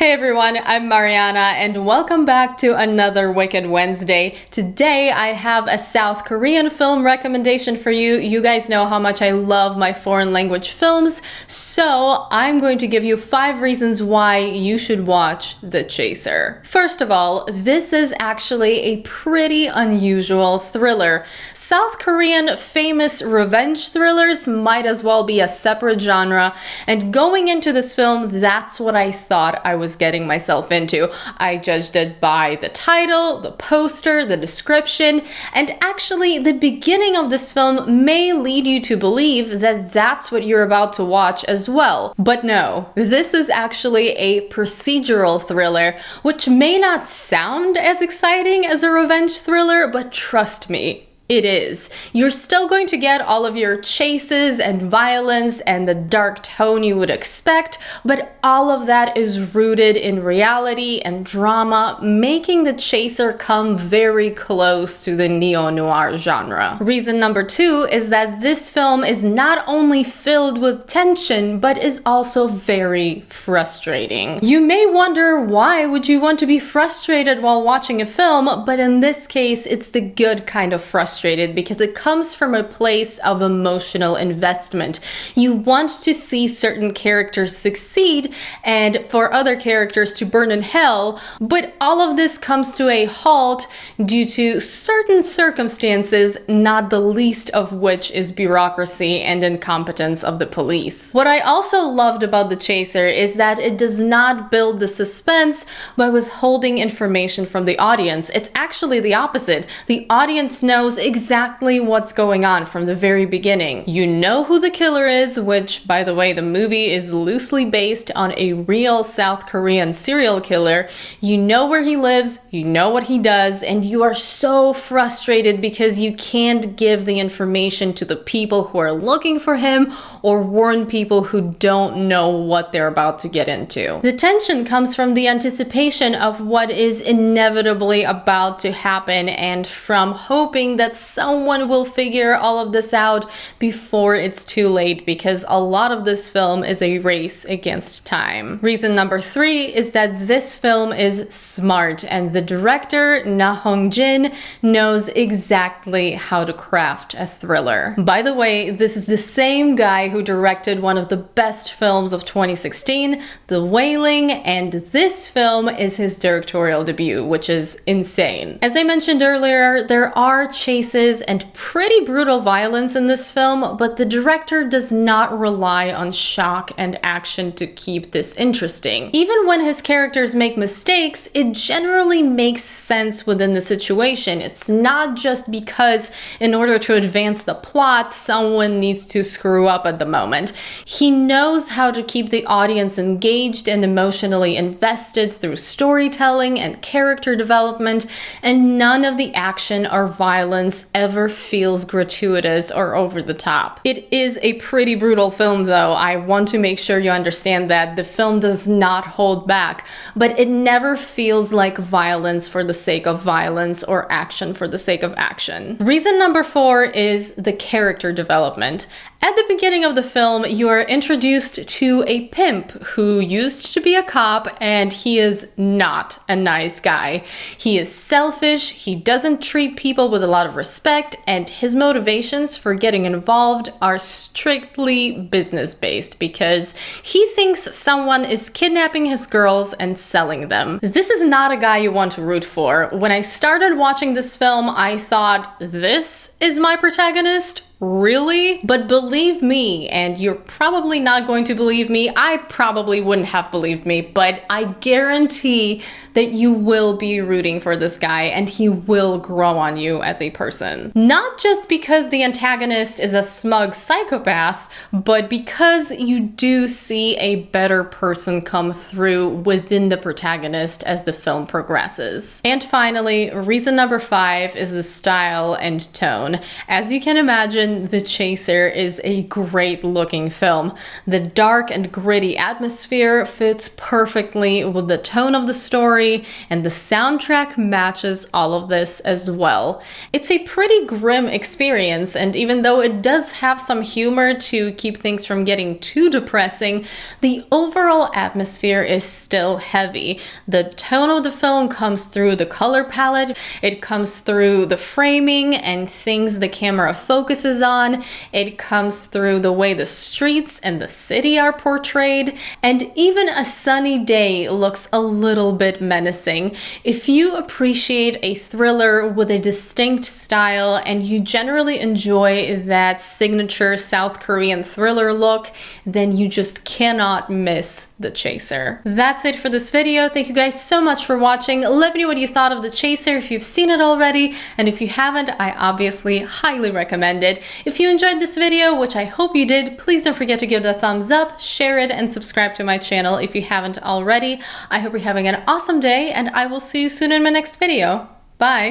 Hey everyone, I'm Mariana and welcome back to another Wicked Wednesday. Today I have a South Korean film recommendation for you. You guys know how much I love my foreign language films, so I'm going to give you 5 reasons why you should watch The Chaser. First of all, this is actually a pretty unusual thriller. South Korean famous revenge thrillers might as well be a separate genre, and going into this film, that's what I thought I was getting myself into. I judged it by the title, the poster, the description, and actually the beginning of this film may lead you to believe that that's what you're about to watch as well. But no, this is actually a procedural thriller, which may not sound as exciting as a revenge thriller, but trust me, it is. You're still going to get all of your chases and violence and the dark tone you would expect, but all of that is rooted in reality and drama, making The Chaser come very close to the neo-noir genre. Reason number 2 is that this film is not only filled with tension, but is also very frustrating. You may wonder, why would you want to be frustrated while watching a film, but in this case, it's the good kind of frustrated because it comes from a place of emotional investment. You want to see certain characters succeed and for other characters to burn in hell, but all of this comes to a halt due to certain circumstances, not the least of which is bureaucracy and incompetence of the police. What I also loved about The Chaser is that it does not build the suspense by withholding information from the audience. It's actually the opposite. The audience knows exactly what's going on from the very beginning. You know who the killer is, which, by the way, the movie is loosely based on a real South Korean serial killer. You know where he lives, you know what he does, and you are so frustrated because you can't give the information to the people who are looking for him or warn people who don't know what they're about to get into. The tension comes from the anticipation of what is inevitably about to happen and from hoping that someone will figure all of this out before it's too late, because a lot of this film is a race against time. Reason number 3 is that this film is smart, and the director, Hong-jin, knows exactly how to craft a thriller. By the way, this is the same guy who directed one of the best films of 2016, The Wailing, and this film is his directorial debut, which is insane. As I mentioned earlier, there are chases and pretty brutal violence in this film, but the director does not rely on shock and action to keep this interesting. Even when his characters make mistakes, it generally makes sense within the situation. It's not just because in order to advance the plot, someone needs to screw up at the moment. He knows how to keep the audience engaged and emotionally invested through storytelling and character development, and none of the action or violence ever feels gratuitous or over the top. It is a pretty brutal film though. I want to make sure you understand that the film does not hold back, but it never feels like violence for the sake of violence or action for the sake of action. Reason number 4 is the character development. At the beginning of the film, you are introduced to a pimp who used to be a cop, and he is not a nice guy. He is selfish, he doesn't treat people with a lot of respect, and his motivations for getting involved are strictly business-based because he thinks someone is kidnapping his girls and selling them. This is not a guy you want to root for. When I started watching this film, I thought, this is my protagonist? Really? But believe me, and you're probably not going to believe me, I probably wouldn't have believed me, but I guarantee that you will be rooting for this guy and he will grow on you as a person. Not just because the antagonist is a smug psychopath, but because you do see a better person come through within the protagonist as the film progresses. And finally, reason number 5 is the style and tone. As you can imagine, Hong-jin, The Chaser is a great looking film. The dark and gritty atmosphere fits perfectly with the tone of the story, and the soundtrack matches all of this as well. It's a pretty grim experience, and even though it does have some humor to keep things from getting too depressing, the overall atmosphere is still heavy. The tone of the film comes through the color palette, it comes through the framing and things the camera focuses on, it comes through the way the streets and the city are portrayed, and even a sunny day looks a little bit menacing. If you appreciate a thriller with a distinct style and you generally enjoy that signature South Korean thriller look, then you just cannot miss The Chaser. That's it for this video. Thank you guys so much for watching. Let me know what you thought of The Chaser if you've seen it already, and if you haven't, I obviously highly recommend it. If you enjoyed this video, which I hope you did, please don't forget to give it a thumbs up, share it, and subscribe to my channel if you haven't already. I hope you're having an awesome day, and I will see you soon in my next video. Bye!